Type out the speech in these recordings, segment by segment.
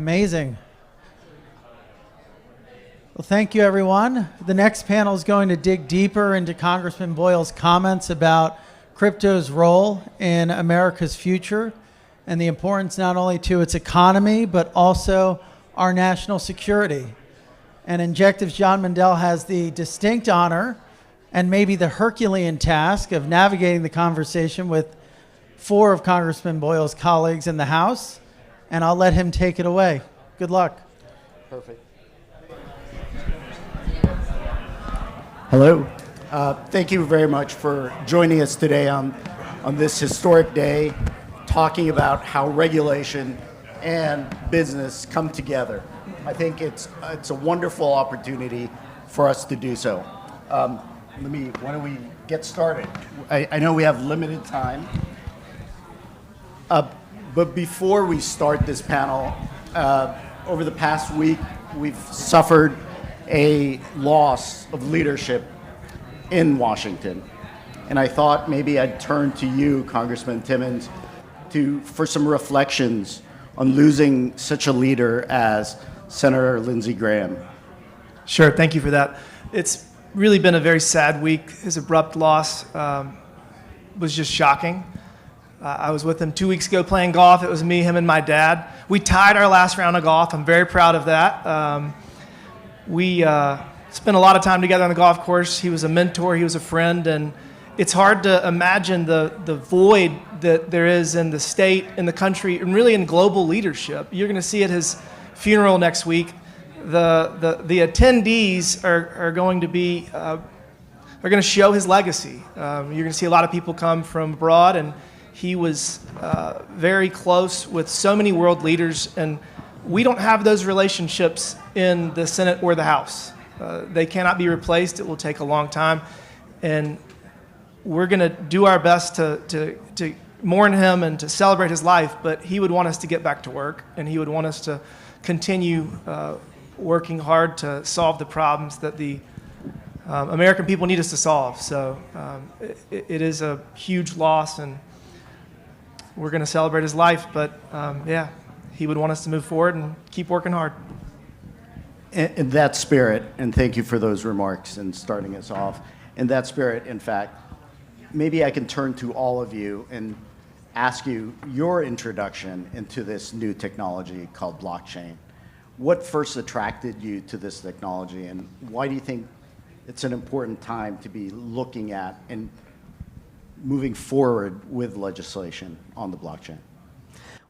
Amazing. Well, thank you, everyone. The next panel is going to dig deeper into Congressman Boyle's comments about crypto's role in America's future and the importance not only to its economy, but also our national security. And Injective's John Medel has the distinct honor and maybe the Herculean task of navigating the conversation with 4 of Congressman Boyle's colleagues in the House, and I'll let him take it away. Good luck. Perfect. Hello. Thank you very much for joining us today on this historic day, talking about how regulation and business come together. I think it's a wonderful opportunity for us to do so. Why don't we get started? I know we have limited time, but before we start this panel, over the past week, we've suffered a loss of leadership in Washington. And I thought maybe I'd turn to you, Congressman Timmons, for some reflections on losing such a leader as Senator Lindsey Graham. Sure, thank you for that. It's really been a very sad week. His abrupt loss was just shocking. I was with him 2 weeks ago playing golf. It was me, him, and my dad. We tied our last round of golf. I'm very proud of that. We spent a lot of time together on the golf course. He was a mentor, he was a friend, and it's hard to imagine the void that there is in the state, in the country, and really in global leadership. You're going to see at his funeral next week, the attendees are going to be are going to show his legacy. You're going to see a lot of people come from abroad, and he was very close with so many world leaders, and we don't have those relationships in the Senate or the House. They cannot be replaced. It will take a long time, and we're going to do our best to mourn him and to celebrate his life, but he would want us to get back to work, and he would want us to continue working hard to solve the problems that the American people need us to solve. So it is a huge loss, and we're going to celebrate his life, but he would want us to move forward and keep working hard. In that spirit, and thank you for those remarks and starting us off, in that spirit, in fact, maybe I can turn to all of you and ask you your introduction into this new technology called blockchain. What first attracted you to this technology, and why do you think it's an important time to be looking at and moving forward with legislation on the blockchain?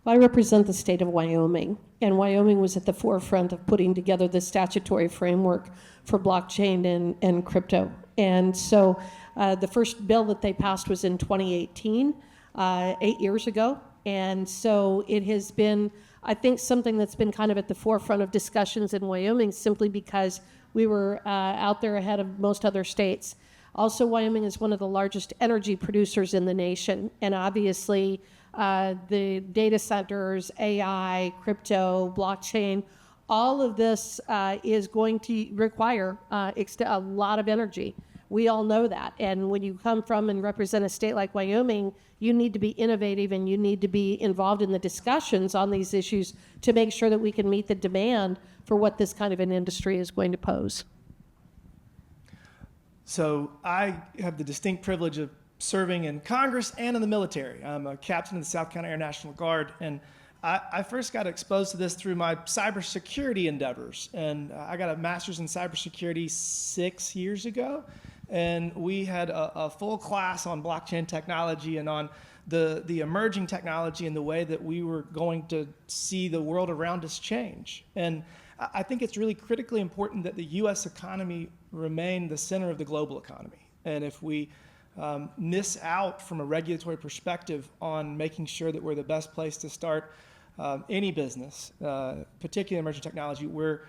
Well, I represent the state of Wyoming, and Wyoming was at the forefront of putting together the statutory framework for blockchain and crypto. And so the first bill that they passed was in 2018, 8 years ago. And so it has been, I think, something that's been kind of at the forefront of discussions in Wyoming simply because we were out there ahead of most other states. Also, Wyoming is one of the largest energy producers in the nation, and obviously the data centers, AI, crypto, blockchain, all of this is going to require a lot of energy. We all know that. And when you come from and represent a state like Wyoming, you need to be innovative and you need to be involved in the discussions on these issues to make sure that we can meet the demand for what this kind of an industry is going to pose. So I have the distinct privilege of serving in Congress and in the military. I'm a captain in the South Carolina Air National Guard, and I first got exposed to this through my cybersecurity endeavors. And I got a master's in cybersecurity 6 years ago, and we had a full class on blockchain technology and on the emerging technology and the way that we were going to see the world around us change. And I think it's really critically important that the U.S. economy remain the center of the global economy. And if we miss out from a regulatory perspective on making sure that we're the best place to start any business, particularly emerging technology, we're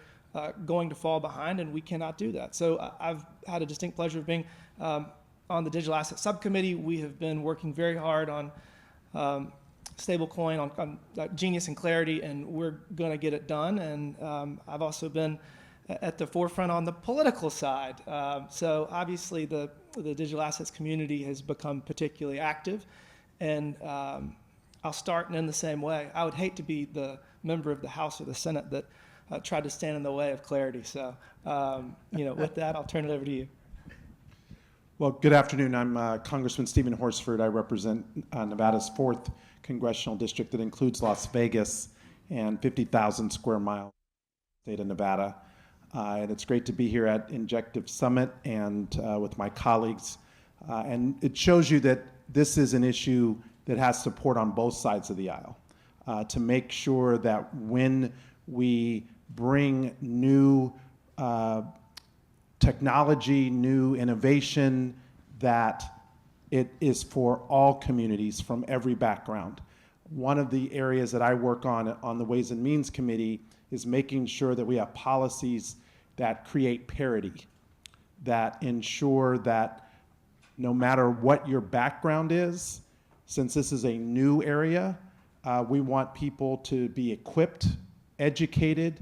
going to fall behind, and we cannot do that. So I've had a distinct pleasure of being on the Digital Asset Subcommittee. We have been working very hard on stablecoin, on Genius and Clarity, and we're going to get it done. And I've also been at the forefront on the political side. So obviously the digital assets community has become particularly active, and I'll start and end the same way. I would hate to be the member of the House or the Senate that tried to stand in the way of clarity. So, with that, I'll turn it over to you. Well, good afternoon. I'm Congressman Steven Horsford. I represent Nevada's 4th congressional district that includes Las Vegas and 50,000 square miles state of Nevada. And it's great to be here at Injective Summit and with my colleagues. And it shows you that this is an issue that has support on both sides of the aisle to make sure that when we bring new technology, new innovation, that it is for all communities from every background. One of the areas that I work on the Ways and Means Committee is making sure that we have policies that create parity, that ensure that no matter what your background is, since this is a new area, we want people to be equipped, educated,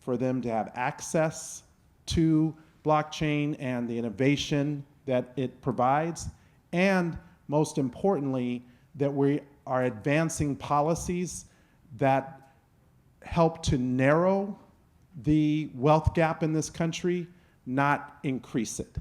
for them to have access to blockchain and the innovation that it provides, and most importantly, that we are advancing policies that help to narrow the wealth gap in this country, not increase it.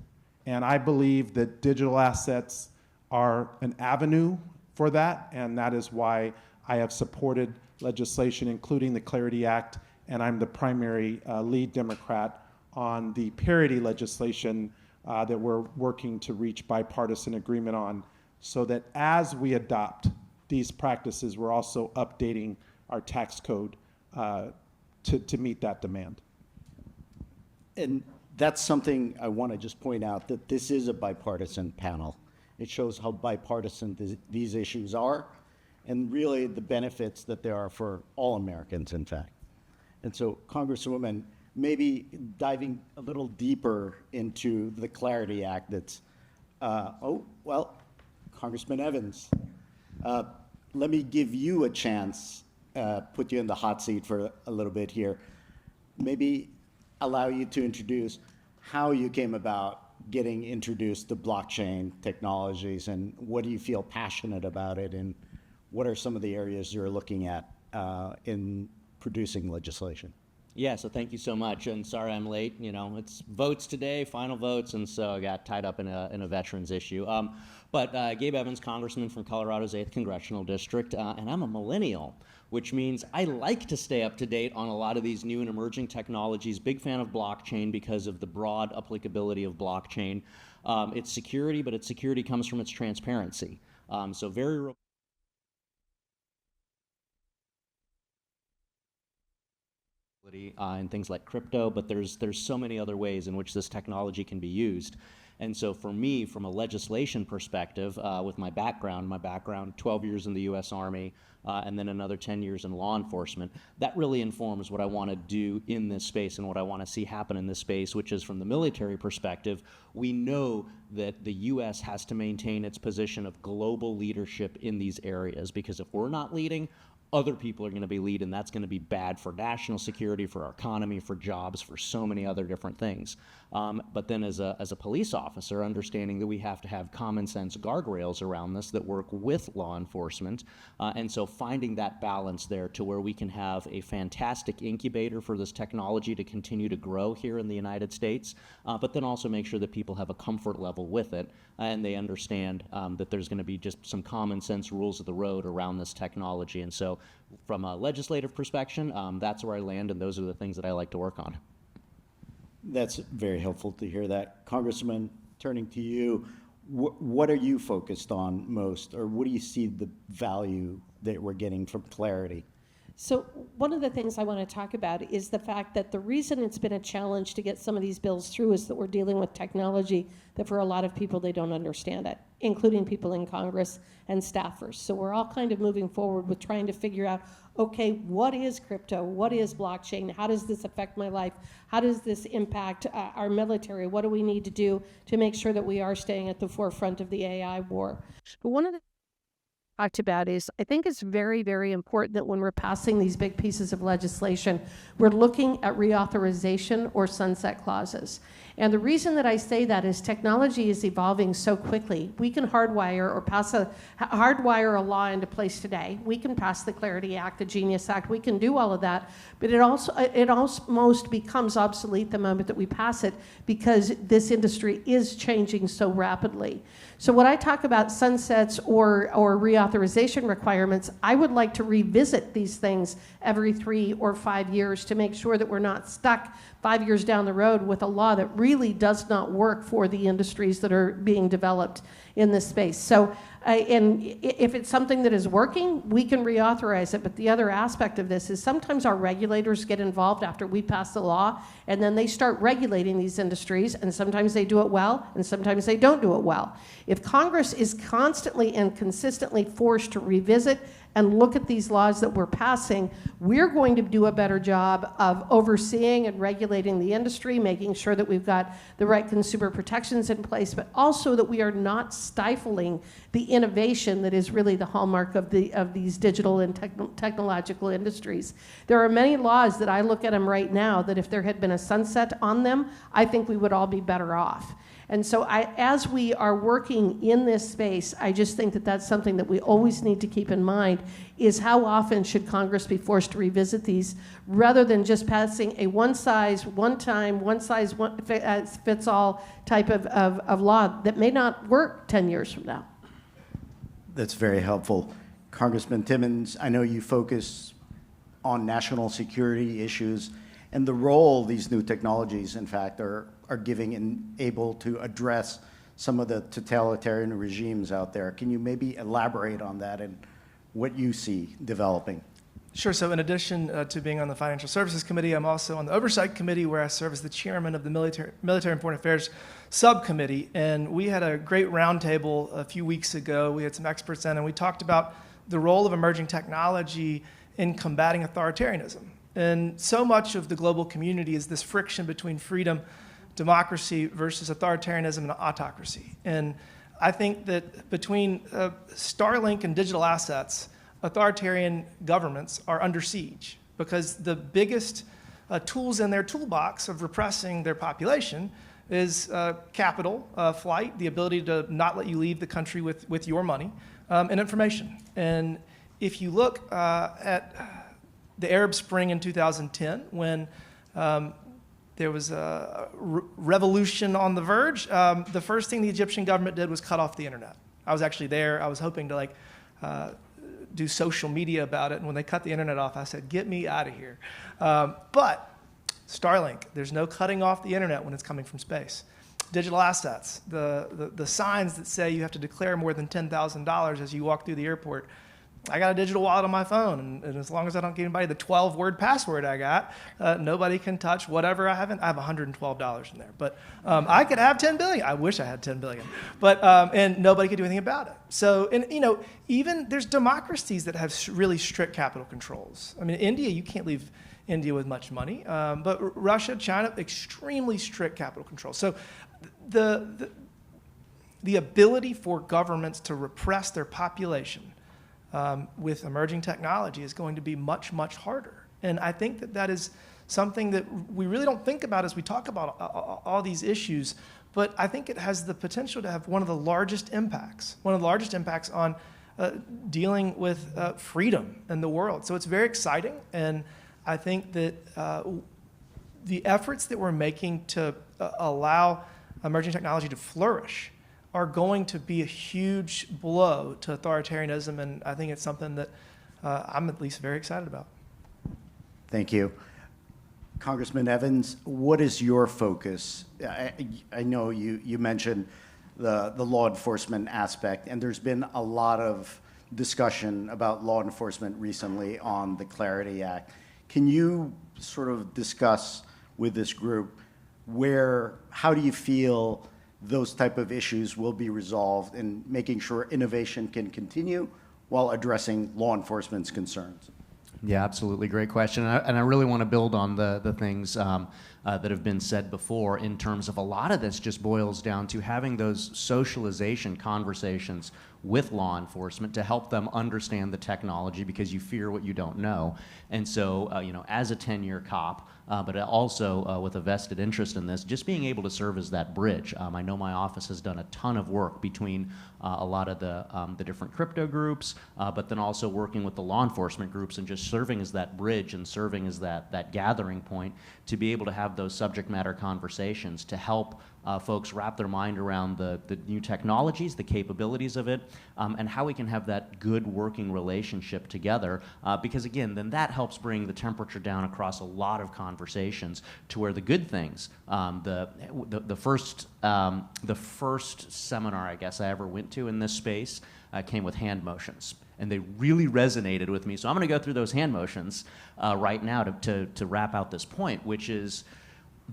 And I believe that digital assets are an avenue for that, and that is why I have supported legislation, including the Clarity Act, and I'm the primary lead Democrat on the parity legislation that we're working to reach bipartisan agreement on, so that as we adopt these practices, we're also updating our tax code to meet that demand. And that's something I want to just point out, that this is a bipartisan panel. It shows how bipartisan these issues are, and really the benefits that there are for all Americans, in fact. And so, Congresswoman, maybe diving a little deeper into the Clarity Act that's, Congressman Evans, let me give you a chance, put you in the hot seat for a little bit here. Maybe allow you to introduce how you came about getting introduced to blockchain technologies, and what do you feel passionate about it, and what are some of the areas you're looking at in producing legislation? Yeah, so thank you so much, and sorry I'm late. It's votes today, final votes, and so I got tied up in a veterans issue. But Gabe Evans, congressman from Colorado's 8th Congressional District, and I'm a millennial, which means I like to stay up to date on a lot of these new and emerging technologies. Big fan of blockchain because of the broad applicability of blockchain. Its security, but its security comes from its transparency. So very in things like crypto, but there's so many other ways in which this technology can be used. And so for me, from a legislation perspective, with my background, 12 years in the U.S. Army, and then another 10 years in law enforcement, that really informs what I want to do in this space and what I want to see happen in this space, which is, from the military perspective, we know that the U.S. has to maintain its position of global leadership in these areas, because if we're not leading, other people are going to be leading. That's going to be bad for national security, for our economy, for jobs, for so many other different things. But then as a police officer, understanding that we have to have common sense guardrails around this that work with law enforcement. And so finding that balance there to where we can have a fantastic incubator for this technology to continue to grow here in the United States, but then also make sure that people have a comfort level with it and they understand that there's going to be just some common sense rules of the road around this technology. And so from a legislative perspective, that's where I land, and those are the things that I like to work on. That's very helpful to hear that. Congressman, turning to you, what are you focused on most, or what do you see the value that we're getting from Clarity? So one of the things I want to talk about is the fact that the reason it's been a challenge to get some of these bills through is that we're dealing with technology that for a lot of people, they don't understand it, including people in Congress and staffers. So we're all kind of moving forward with trying to figure out, okay, what is crypto? What is blockchain? How does this affect my life? How does this impact our military? What do we need to do to make sure that we are staying at the forefront of the AI war? But one of the talked about is, I think it's very, very important that when we're passing these big pieces of legislation, we're looking at reauthorization or sunset clauses. And the reason that I say that is technology is evolving so quickly. We can hardwire a law into place today. We can pass the Clarity Act, the Genius Act. We can do all of that, but it almost becomes obsolete the moment that we pass it, because this industry is changing so rapidly. So when I talk about sunsets or reauthorization requirements, I would like to revisit these things every 3 or 5 years to make sure that we're not stuck 5 years down the road with a law that really does not work for the industries that are being developed in this space. So, and if it's something that is working, we can reauthorize it. But the other aspect of this is sometimes our regulators get involved after we pass the law, and then they start regulating these industries, and sometimes they do it well, and sometimes they don't do it well. If Congress is constantly and consistently forced to revisit and look at these laws that we're passing, we're going to do a better job of overseeing and regulating the industry, making sure that we've got the right consumer protections in place, but also that we are not stifling the innovation that is really the hallmark of these digital and technological industries. There are many laws that I look at them right now that if there had been a sunset on them, I think we would all be better off. And so as we are working in this space, I just think that that's something that we always need to keep in mind, is how often should Congress be forced to revisit these, rather than just passing a one-size-fits-all type of law that may not work 10 years from now. That's very helpful. Congressman Timmons, I know you focus on national security issues and the role these new technologies, in fact, are giving and able to address some of the totalitarian regimes out there. Can you maybe elaborate on that and what you see developing? Sure. So in addition to being on the Financial Services Committee, I'm also on the Oversight Committee, where I serve as the chairman of the Military and Foreign Affairs Subcommittee. And we had a great roundtable a few weeks ago. We had some experts in, and we talked about the role of emerging technology in combating authoritarianism. And so much of the global community is this friction between freedom, democracy versus authoritarianism and autocracy. And I think that between Starlink and digital assets, authoritarian governments are under siege, because the biggest tools in their toolbox of repressing their population is capital, flight, the ability to not let you leave the country with your money, and information. And if you look at the Arab Spring in 2010, when there was a revolution on the verge, the first thing the Egyptian government did was cut off the internet. I was actually there. I was hoping to do social media about it, and when they cut the internet off, I said, get me out of here. But Starlink, there's no cutting off the internet when it's coming from space. Digital assets, the signs that say you have to declare more than $10,000 as you walk through the airport. I got a digital wallet on my phone, and as long as I don't give anybody the 12-word password I got, nobody can touch whatever I have. I have $112 in there, but I could have 10 billion. I wish I had 10 billion, but and nobody could do anything about it. So, and even there's democracies that have really strict capital controls. I mean, India, you can't leave India with much money, but Russia, China, extremely strict capital controls. So, the ability for governments to repress their population with emerging technology is going to be much, much harder. And I think that is something that we really don't think about as we talk about all these issues, but I think it has the potential to have one of the largest impacts on dealing with freedom in the world. So it's very exciting, and I think that the efforts that we're making to allow emerging technology to flourish are going to be a huge blow to authoritarianism, and I think it's something that I'm at least very excited about. Thank you. Congressman Evans, what is your focus? I know you mentioned the law enforcement aspect, and there's been a lot of discussion about law enforcement recently on the Clarity Act. Can you sort of discuss with this group how do you feel those type of issues will be resolved in making sure innovation can continue while addressing law enforcement's concerns? Yeah, absolutely. Great question. And I really want to build on the things that have been said before in terms of a lot of this just boils down to having those socialization conversations with law enforcement to help them understand the technology, because you fear what you don't know. And so, as a 10-year cop, but also with a vested interest in this, just being able to serve as that bridge. I know my office has done a ton of work between a lot of the different crypto groups, but then also working with the law enforcement groups and just serving as that bridge and serving as that gathering point to be able to have those subject matter conversations to help folks wrap their mind around the new technologies, the capabilities of it, and how we can have that good working relationship together. Because again, then that helps bring the temperature down across a lot of conversations to where the good things, the first seminar I guess I ever went to in this space came with hand motions. And they really resonated with me. So I'm going to go through those hand motions right now to wrap out this point, which is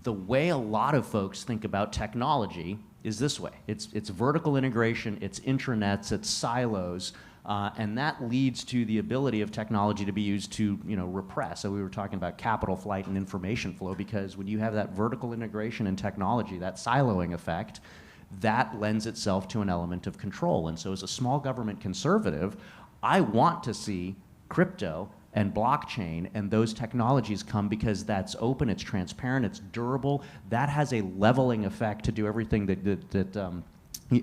the way a lot of folks think about technology is this way. It's vertical integration, it's intranets, it's silos, and that leads to the ability of technology to be used to repress. So we were talking about capital flight and information flow, because when you have that vertical integration in technology, that siloing effect, that lends itself to an element of control. And so as a small government conservative, I want to see crypto and blockchain and those technologies come, because that's open, it's transparent, it's durable. That has a leveling effect to do everything that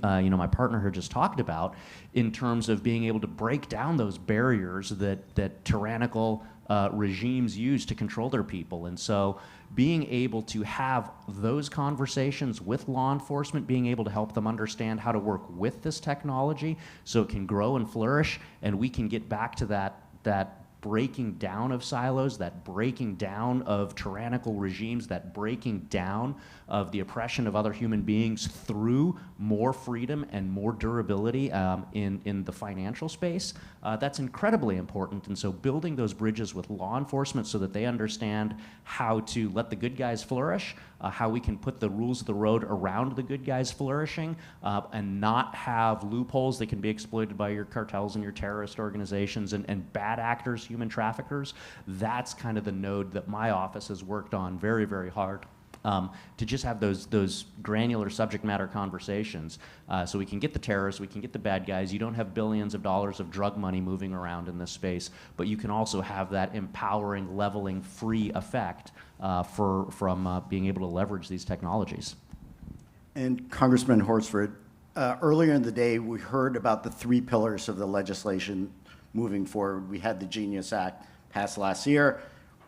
my partner here just talked about, in terms of being able to break down those barriers that tyrannical regimes use to control their people. And so being able to have those conversations with law enforcement, being able to help them understand how to work with this technology so it can grow and flourish, and we can get back to that breaking down of silos, that breaking down of tyrannical regimes, that breaking down of the oppression of other human beings through more freedom and more durability in the financial space, that's incredibly important. And so building those bridges with law enforcement so that they understand how to let the good guys flourish, how we can put the rules of the road around the good guys flourishing, and not have loopholes that can be exploited by your cartels and your terrorist organizations and bad actors, human traffickers. That's kind of the node that my office has worked on very, very hard. To just have those granular subject matter conversations, so we can get the terrorists, we can get the bad guys. You don't have billions of dollars of drug money moving around in this space, but you can also have that empowering, leveling, free effect from being able to leverage these technologies. And Congressman Horsford, earlier in the day, we heard about the 3 pillars of the legislation moving forward. We had the Genius Act passed last year.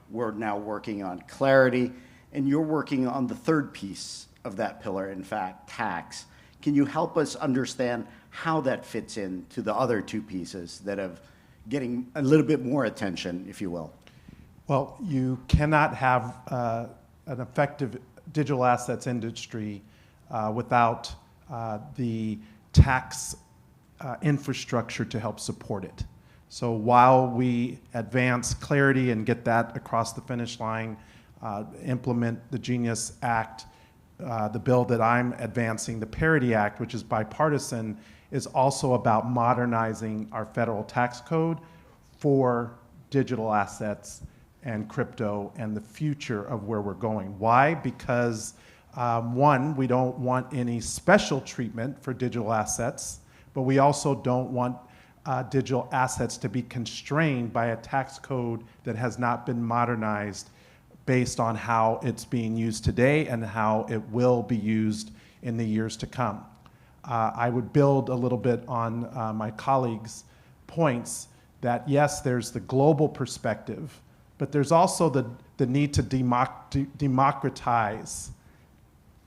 We're now working on clarity. And you're working on the 3rd piece of that pillar, in fact, tax. Can you help us understand how that fits into the other 2 pieces that are getting a little bit more attention, if you will? Well, you cannot have an effective digital assets industry without the tax infrastructure to help support it. So while we advance clarity and get that across the finish line, implement the Genius Act, the bill that I'm advancing, the Parity Act, which is bipartisan, is also about modernizing our federal tax code for digital assets and crypto and the future of where we're going. Why? Because one, we don't want any special treatment for digital assets, but we also don't want digital assets to be constrained by a tax code that has not been modernized based on how it's being used today and how it will be used in the years to come. I would build a little bit on my colleagues' points that yes, there's the global perspective, but there's also the need to democratize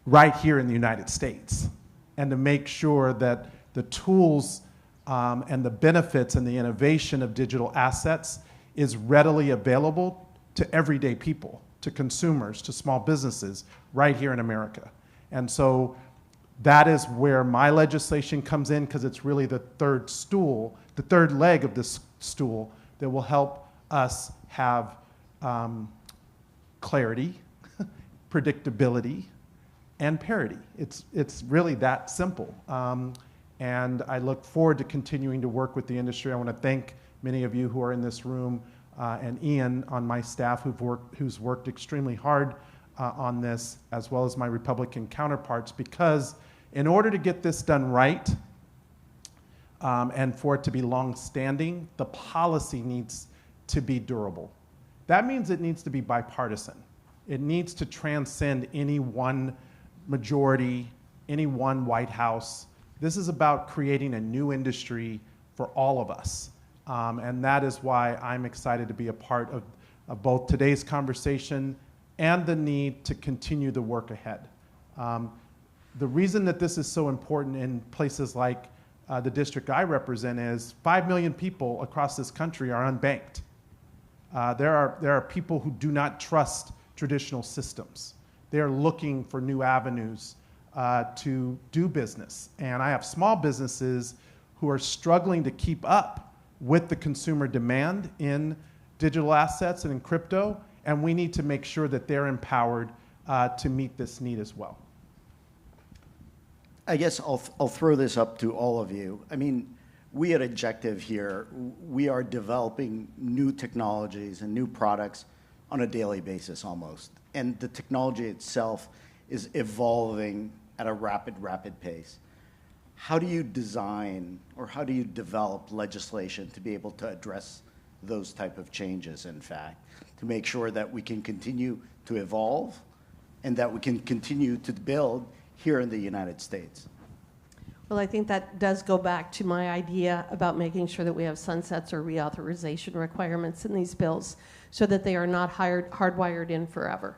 right here in the United States, and to make sure that the tools and the benefits and the innovation of digital assets is readily available to everyday people, to consumers, to small businesses right here in America. And so that is where my legislation comes in, because it's really the 3rd stool, the 3rd leg of this stool that will help us have clarity, predictability, and parity. It's really that simple. And I look forward to continuing to work with the industry. I want to thank many of you who are in this room and Ian on my staff who's worked extremely hard on this, as well as my Republican counterparts, because in order to get this done right, and for it to be long-standing, the policy needs to be durable. That means it needs to be bipartisan. It needs to transcend any one majority, any one White House. This is about creating a new industry for all of us. And that is why I'm excited to be a part of both today's conversation and the need to continue the work ahead. The reason that this is so important in places like the district I represent is 5 million people across this country are unbanked. There are people who do not trust traditional systems. They are looking for new avenues to do business. And I have small businesses who are struggling to keep up with the consumer demand in digital assets and in crypto, and we need to make sure that they're empowered to meet this need as well. I guess I'll throw this up to all of you. I mean, we at Injective here, we are developing new technologies and new products on a daily basis almost. And the technology itself is evolving at a rapid pace. How do you design or how do you develop legislation to be able to address those type of changes, in fact, to make sure that we can continue to evolve and that we can continue to build here in the United States? Well, I think that does go back to my idea about making sure that we have sunsets or reauthorization requirements in these bills so that they are not hardwired in forever.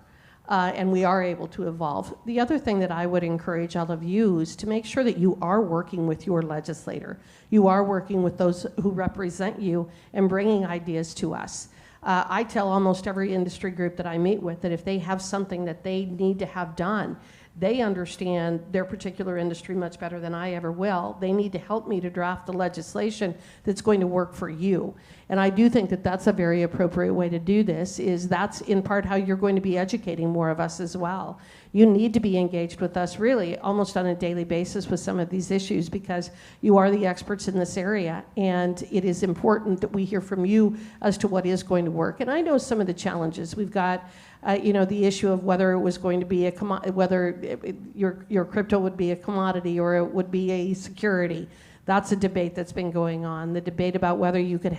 And we are able to evolve. The other thing that I would encourage all of you is to make sure that you are working with your legislator. You are working with those who represent you and bringing ideas to us. I tell almost every industry group that I meet with that if they have something that they need to have done, they understand their particular industry much better than I ever will. They need to help me to draft the legislation that's going to work for you. And I do think that that's a very appropriate way to do this, is that's in part how you're going to be educating more of us as well. You need to be engaged with us really almost on a daily basis with some of these issues because you are the experts in this area, and it is important that we hear from you as to what is going to work. And I know some of the challenges. We've got the issue of whether it was going to be your crypto would be a commodity or it would be a security. That's a debate that's been going on. The debate about whether you could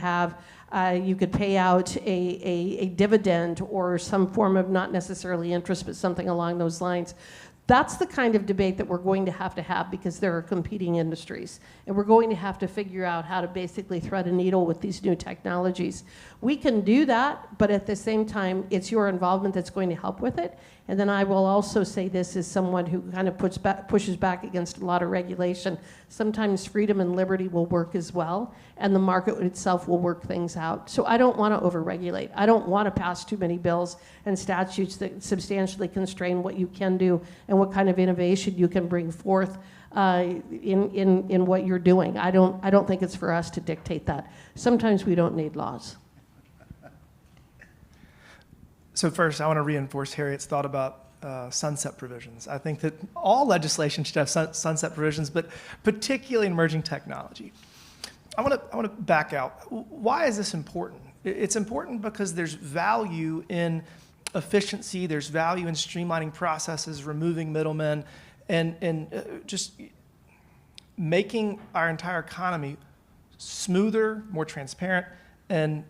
pay out a dividend or some form of not necessarily interest, but something along those lines. That's the kind of debate that we're going to have because there are competing industries. And we're going to have to figure out how to basically thread a needle with these new technologies. We can do that, but at the same time, it's your involvement that's going to help with it. And then I will also say this as someone who kind of pushes back against a lot of regulation. Sometimes freedom and liberty will work as well, and the market itself will work things out. So I don't want to overregulate. I don't want to pass too many bills and statutes that substantially constrain what you can do and what kind of innovation you can bring forth in what you're doing. I don't think it's for us to dictate that. Sometimes we don't need laws. So first, I want to reinforce Harriet's thought about sunset provisions. I think that all legislation should have sunset provisions, but particularly in emerging technology. I want to back out. Why is this important? It's important because there's value in efficiency, there's value in streamlining processes, removing middlemen, and just making our entire economy smoother, more transparent, and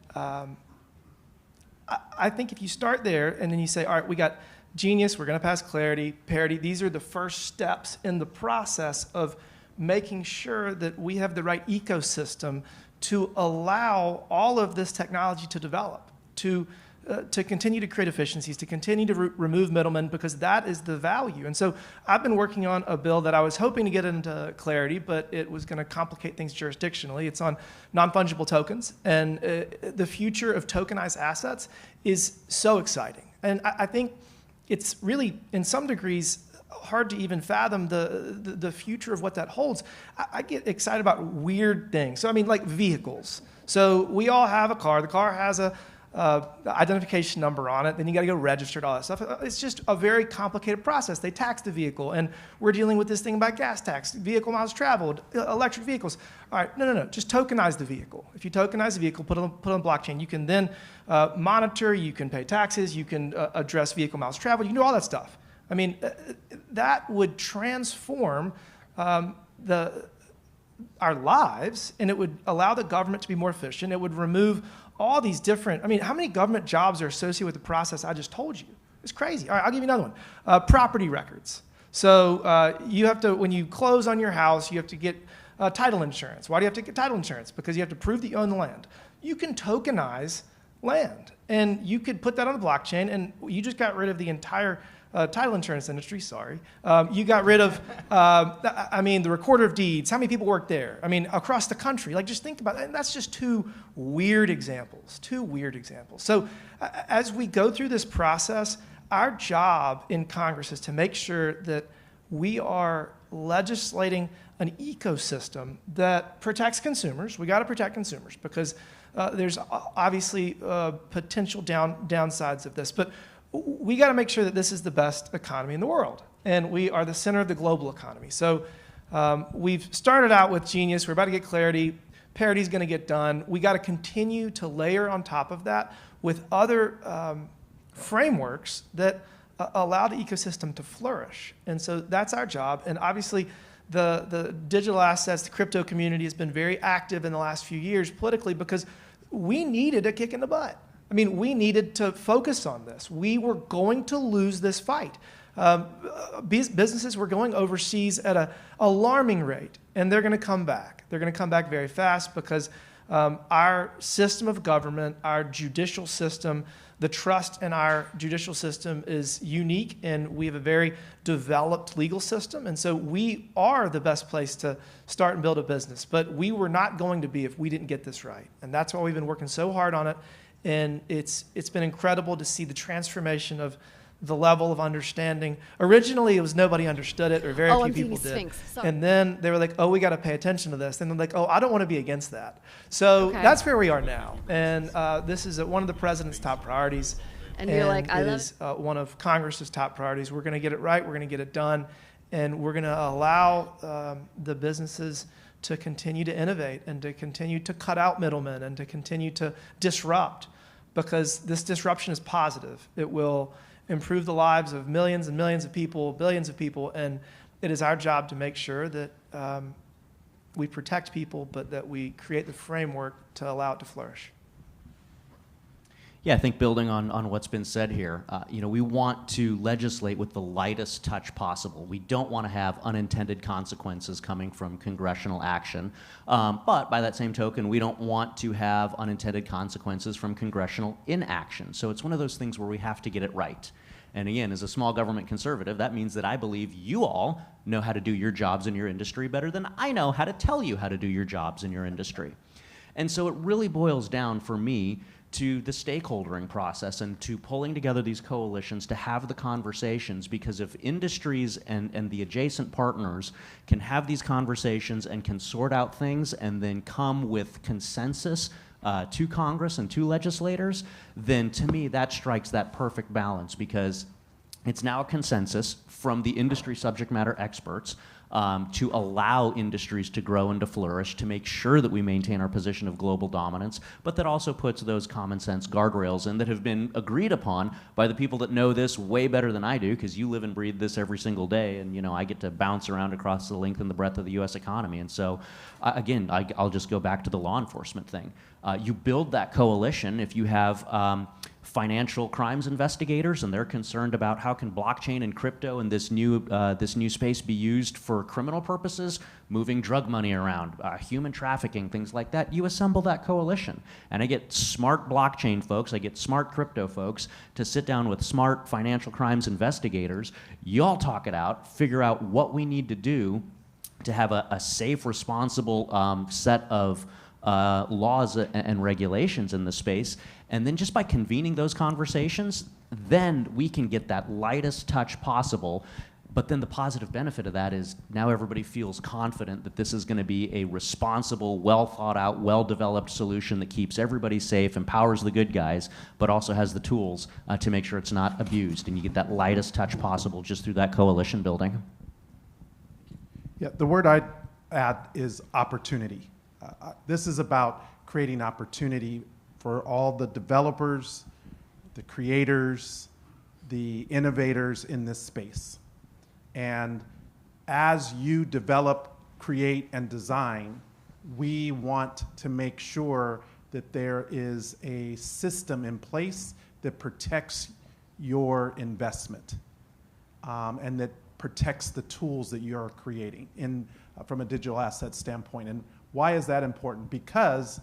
I think if you start there and then you say, all right, we got Genius, we're going to pass clarity, parity. These are the first steps in the process of making sure that we have the right ecosystem to allow all of this technology to develop, to continue to create efficiencies, to continue to remove middlemen, because that is the value. And so I've been working on a bill that I was hoping to get into clarity, but it was going to complicate things jurisdictionally. It's on non-fungible tokens, and the future of tokenized assets is so exciting. And I think it's really, in some degrees, hard to even fathom the future of what that holds. I get excited about weird things. So I mean, like vehicles. So we all have a car. The car has a identification number on it. Then you got to go register all that stuff. It's just a very complicated process. They tax the vehicle, and we're dealing with this thing about gas tax, vehicle miles traveled, electric vehicles. All right, no. Just tokenize the vehicle. If you tokenize the vehicle, put it on blockchain, you can then monitor, you can pay taxes, you can address vehicle miles traveled, you can do all that stuff. I mean, that would transform our lives, and it would allow the government to be more efficient. It would remove all these different, I mean, how many government jobs are associated with the process I just told you? It's crazy. All right, I'll give you another one. Property records. So you have to, when you close on your house, you have to get title insurance. Why do you have to get title insurance? Because you have to prove that you own the land. You can tokenize land, and you could put that on the blockchain, and you just got rid of the entire title insurance industry, sorry. You got rid of, the recorder of deeds. How many people work there? I mean, across the country. Like, just think about it. And that's just two weird examples. So as we go through this process, our job in Congress is to make sure that we are legislating an ecosystem that protects consumers. We got to protect consumers because there's obviously potential downsides of this. But we got to make sure that this is the best economy in the world, and we are the center of the global economy. So we've started out with Genius. We're about to get Clarity. Parity's going to get done. We got to continue to layer on top of that with other frameworks that allow the ecosystem to flourish. And so that's our job. And obviously, the digital assets, the crypto community has been very active in the last few years politically because we needed a kick in the butt. I mean, we needed to focus on this. We were going to lose this fight. Businesses were going overseas at an alarming rate, and they're going to come back. They're going to come back very fast because our system of government, our judicial system, the trust in our judicial system is unique, and we have a very developed legal system. And so we are the best place to start and build a business. But we were not going to be if we didn't get this right. And that's why we've been working so hard on it. And it's been incredible to see the transformation of the level of understanding. Originally, it was nobody understood it, or very few people did. And then they were like, oh, we got to pay attention to this. And they're like, oh, I don't want to be against that. So that's where we are now. And this is one of the president's top priorities. And you're like, I love it. It is one of Congress's top priorities. We're going to get it right. We're going to get it done. And we're going to allow the businesses to continue to innovate and to continue to cut out middlemen and to continue to disrupt, because this disruption is positive. It will improve the lives of millions and millions of people, billions of people, and it is our job to make sure that we protect people, but that we create the framework to allow it to flourish. Yeah, I think building on what's been said here, we want to legislate with the lightest touch possible. We don't want to have unintended consequences coming from congressional action. But by that same token, we don't want to have unintended consequences from congressional inaction. So it's one of those things where we have to get it right. And again, as a small government conservative, that means that I believe you all know how to do your jobs in your industry better than I know how to tell you how to do your jobs in your industry. And so it really boils down for me to the stakeholdering process and to pulling together these coalitions to have the conversations, because if industries and the adjacent partners can have these conversations and can sort out things and then come with consensus to Congress and to legislators, then to me that strikes that perfect balance, because it's now a consensus from the industry subject matter experts to allow industries to grow and to flourish, to make sure that we maintain our position of global dominance, but that also puts those common sense guardrails in that have been agreed upon by the people that know this way better than I do, because you live and breathe this every single day, and I get to bounce around across the length and the breadth of the U.S. economy. And so, again, I'll just go back to the law enforcement thing. You build that coalition if you have financial crimes investigators, and they're concerned about how can blockchain and crypto and this new space be used for criminal purposes, moving drug money around, human trafficking, things like that. You assemble that coalition, and I get smart blockchain folks, I get smart crypto folks to sit down with smart financial crimes investigators. You all talk it out, figure out what we need to do to have a safe, responsible set of laws and regulations in the space. And then just by convening those conversations, then we can get that lightest touch possible. But then the positive benefit of that is now everybody feels confident that this is going to be a responsible, well thought out, well developed solution that keeps everybody safe, empowers the good guys, but also has the tools to make sure it's not abused. And you get that lightest touch possible just through that coalition building. Yeah, the word I'd add is opportunity. This is about creating opportunity for all the developers, the creators, the innovators in this space. And as you develop, create, and design, we want to make sure that there is a system in place that protects your investment and that protects the tools that you're creating from a digital asset standpoint. And why is that important? Because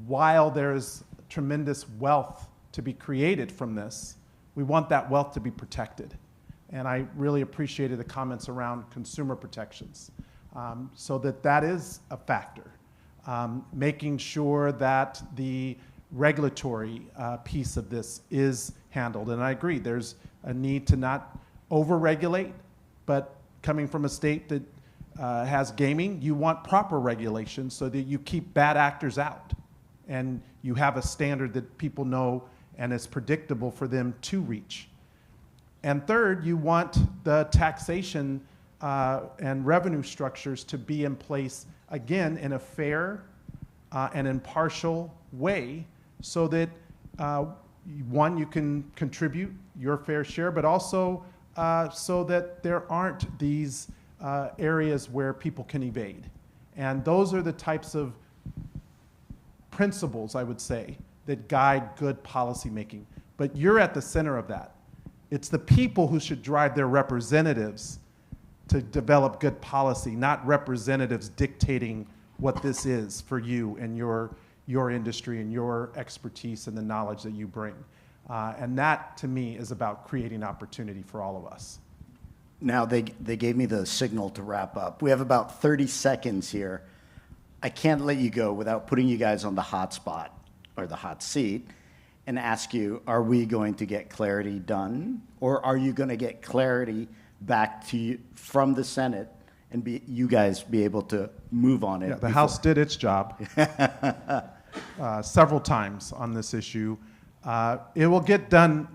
while there's tremendous wealth to be created from this, we want that wealth to be protected. And I really appreciated the comments around consumer protections, so that is a factor. Making sure that the regulatory piece of this is handled. And I agree, there's a need to not over-regulate, but coming from a state that has gaming, you want proper regulation so that you keep bad actors out. And you have a standard that people know and is predictable for them to reach. And third, you want the taxation and revenue structures to be in place, again, in a fair and impartial way so that, one, you can contribute your fair share, but also so that there aren't these areas where people can evade. And those are the types of principles, I would say, that guide good policymaking. But you're at the center of that. It's the people who should drive their representatives to develop good policy, not representatives dictating what this is for you and your industry and your expertise and the knowledge that you bring. And that, to me, is about creating opportunity for all of us. Now, they gave me the signal to wrap up. We have about 30 seconds here. I can't let you go without putting you guys on the hot spot or the hot seat and ask you, are we going to get clarity done? Or are you going to get clarity back to you from the Senate and you guys be able to move on it? Yeah, the House did its job several times on this issue. It will get done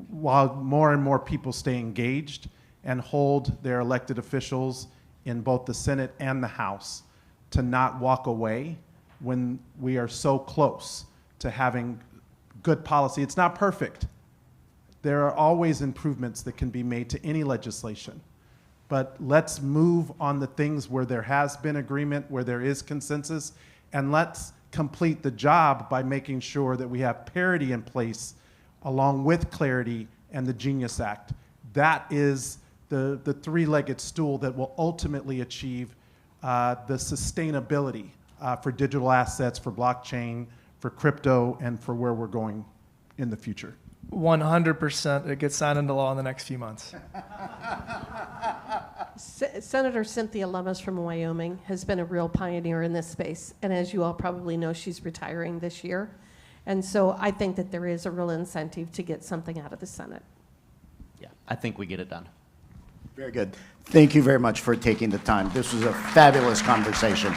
while more and more people stay engaged and hold their elected officials in both the Senate and the House to not walk away when we are so close to having good policy. It's not perfect. There are always improvements that can be made to any legislation. But let's move on the things where there has been agreement, where there is consensus, and let's complete the job by making sure that we have parity in place along with clarity and the Genius Act. That is the three-legged stool that will ultimately achieve the sustainability for digital assets, for blockchain, for crypto, and for where we're going in the future. 100% it gets signed into law in the next few months. Senator Cynthia Lummis from Wyoming has been a real pioneer in this space. And as you all probably know, she's retiring this year. And so I think that there is a real incentive to get something out of the Senate. Yeah, I think we get it done. Very good. Thank you very much for taking the time. This was a fabulous conversation.